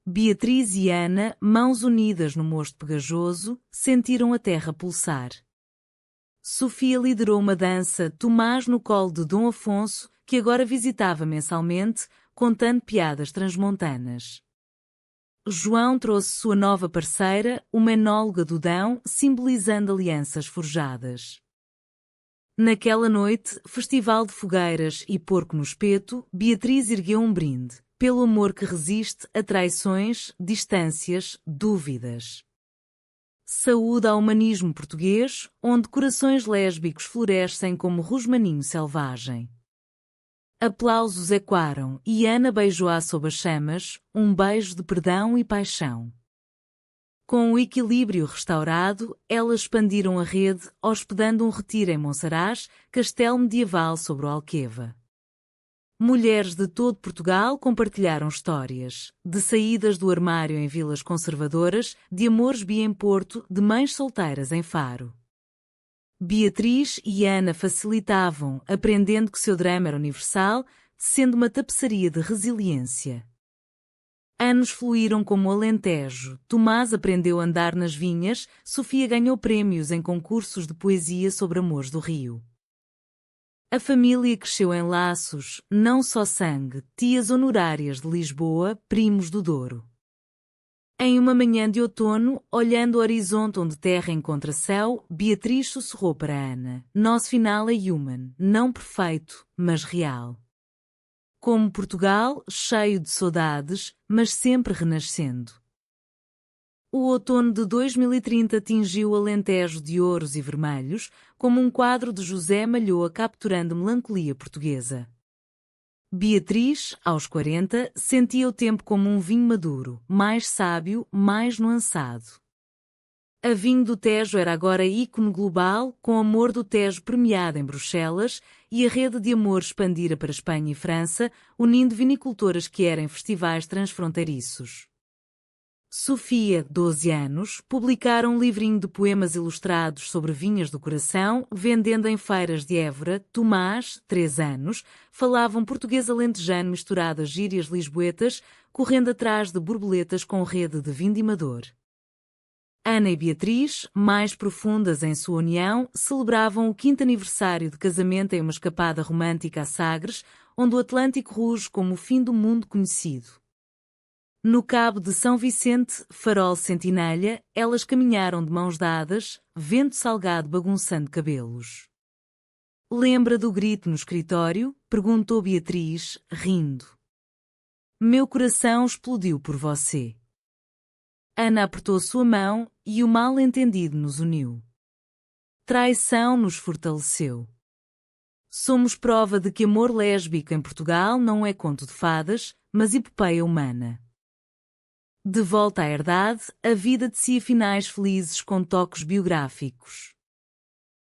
Beatriz e Ana, mãos unidas no mosto pegajoso, sentiram a terra pulsar. Sofia liderou uma dança, Tomás no colo de Dom Afonso, que agora visitava mensalmente, contando piadas transmontanas. João trouxe sua nova parceira, uma enóloga do Dão, simbolizando alianças forjadas. Naquela noite, festival de fogueiras e porco no espeto, Beatriz ergueu um brinde, pelo amor que resiste a traições, distâncias, dúvidas. Saúde ao humanismo português, onde corações lésbicos florescem como rosmaninho selvagem. Aplausos ecoaram e Ana beijou-a sob as chamas, um beijo de perdão e paixão. Com o equilíbrio restaurado, elas expandiram a rede, hospedando um retiro em Monsaraz, castelo medieval sobre o Alqueva. Mulheres de todo Portugal compartilharam histórias, de saídas do armário em vilas conservadoras, de amores bi em Porto, de mães solteiras em Faro. Beatriz e Ana facilitavam, aprendendo que seu drama era universal, sendo uma tapeçaria de resiliência. Anos fluíram como o Alentejo, Tomás aprendeu a andar nas vinhas, Sofia ganhou prémios em concursos de poesia sobre amores do Rio. A família cresceu em laços, não só sangue, tias honorárias de Lisboa, primos do Douro. Em uma manhã de outono, olhando o horizonte onde terra encontra céu, Beatriz sussurrou para Ana: nosso final é human, não perfeito, mas real. Como Portugal, cheio de saudades, mas sempre renascendo. O outono de 2030 tingiu o Alentejo de ouros e vermelhos, como um quadro de José Malhoa capturando melancolia portuguesa. Beatriz, aos 40, sentia o tempo como um vinho maduro, mais sábio, mais nuançado. A Vinho do Tejo era agora ícone global, com Amor do Tejo premiado em Bruxelas, e a rede de amor expandira para Espanha e França, unindo vinicultoras que eram festivais transfronteiriços. Sofia, 12 anos, publicara um livrinho de poemas ilustrados sobre vinhas do coração, vendendo em feiras de Évora. Tomás, 3 anos, falava um português alentejano misturado a gírias lisboetas, correndo atrás de borboletas com rede de vindimador. Ana e Beatriz, mais profundas em sua união, celebravam o 5º aniversário de casamento em uma escapada romântica a Sagres, onde o Atlântico ruge como o fim do mundo conhecido. No Cabo de São Vicente, farol sentinelha, elas caminharam de mãos dadas, vento salgado bagunçando cabelos. Lembra do grito no escritório? Perguntou Beatriz, rindo. Meu coração explodiu por você. Ana apertou sua mão e o mal-entendido nos uniu. Traição nos fortaleceu. Somos prova de que amor lésbico em Portugal não é conto de fadas, mas epopeia humana. De volta à herdade, a vida tecia finais felizes com toques biográficos.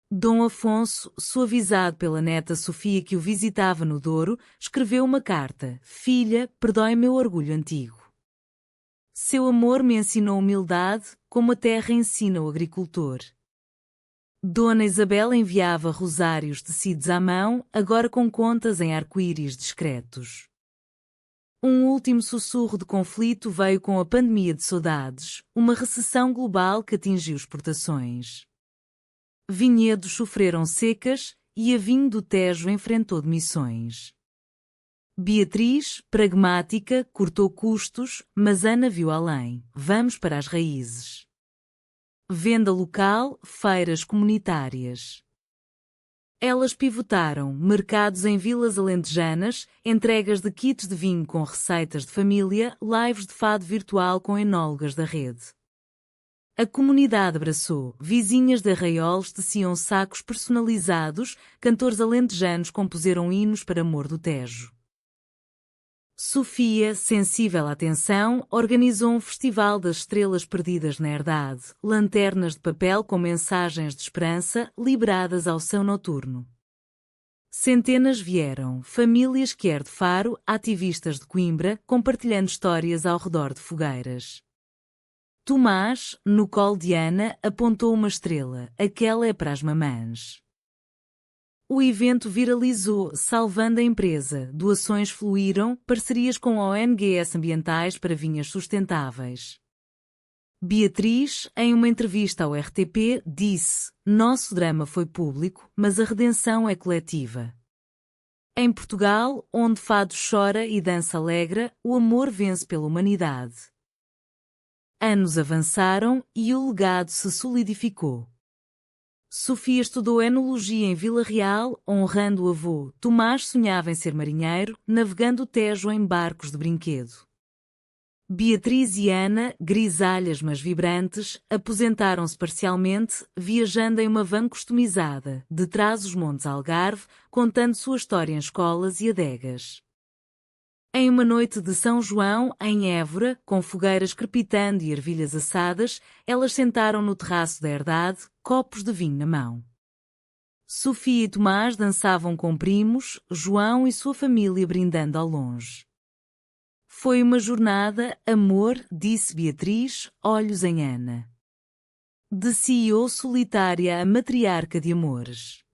Dom Afonso, suavizado pela neta Sofia que o visitava no Douro, escreveu uma carta: Filha, perdoe meu orgulho antigo. Seu amor me ensinou humildade, como a terra ensina o agricultor. Dona Isabel enviava rosários tecidos à mão, agora com contas em arco-íris discretos. Um último sussurro de conflito veio com a pandemia de saudades, uma recessão global que atingiu exportações. Vinhedos sofreram secas e a Vinho do Tejo enfrentou demissões. Beatriz, pragmática, cortou custos, mas Ana viu além. Vamos para as raízes. Venda local, feiras comunitárias. Elas pivotaram mercados em vilas alentejanas, entregas de kits de vinho com receitas de família, lives de fado virtual com enólogas da rede. A comunidade abraçou, vizinhas de arraiolos teciam sacos personalizados, cantores alentejanos compuseram hinos para Amor do Tejo. Sofia, sensível à tensão, organizou um festival das estrelas perdidas na herdade, lanternas de papel com mensagens de esperança liberadas ao céu noturno. Centenas vieram, famílias quer de Faro, ativistas de Coimbra, compartilhando histórias ao redor de fogueiras. Tomás, no colo de Ana, apontou uma estrela, aquela é para as mamãs. O evento viralizou, salvando a empresa. Doações fluíram, parcerias com ONGs ambientais para vinhas sustentáveis. Beatriz, em uma entrevista ao RTP, disse: "Nosso drama foi público, mas a redenção é coletiva." Em Portugal, onde fado chora e dança alegra, o amor vence pela humanidade. Anos avançaram e o legado se solidificou. Sofia estudou enologia em Vila Real, honrando o avô. Tomás sonhava em ser marinheiro, navegando o Tejo em barcos de brinquedo. Beatriz e Ana, grisalhas mas vibrantes, aposentaram-se parcialmente, viajando em uma van customizada, de Trás-os-Montes Algarve, contando sua história em escolas e adegas. Em uma noite de São João, em Évora, com fogueiras crepitando e ervilhas assadas, elas sentaram no terraço da herdade, copos de vinho na mão. Sofia e Tomás dançavam com primos, João e sua família brindando ao longe. Foi uma jornada, amor, disse Beatriz, olhos em Ana. De CEO solitária a matriarca de amores.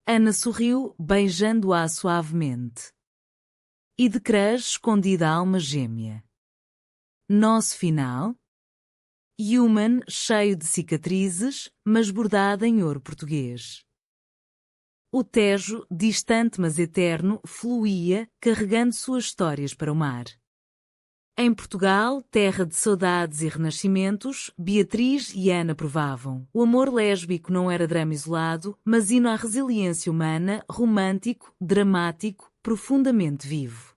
Ana sorriu, beijando-a suavemente. E de crush escondida a alma gêmea. Nosso final? Human, cheio de cicatrizes, mas bordado em ouro português. O Tejo, distante mas eterno, fluía, carregando suas histórias para o mar. Em Portugal, terra de saudades e renascimentos, Beatriz e Ana provavam. O amor lésbico não era drama isolado, mas hino à resiliência humana, romântico, dramático, profundamente vivo.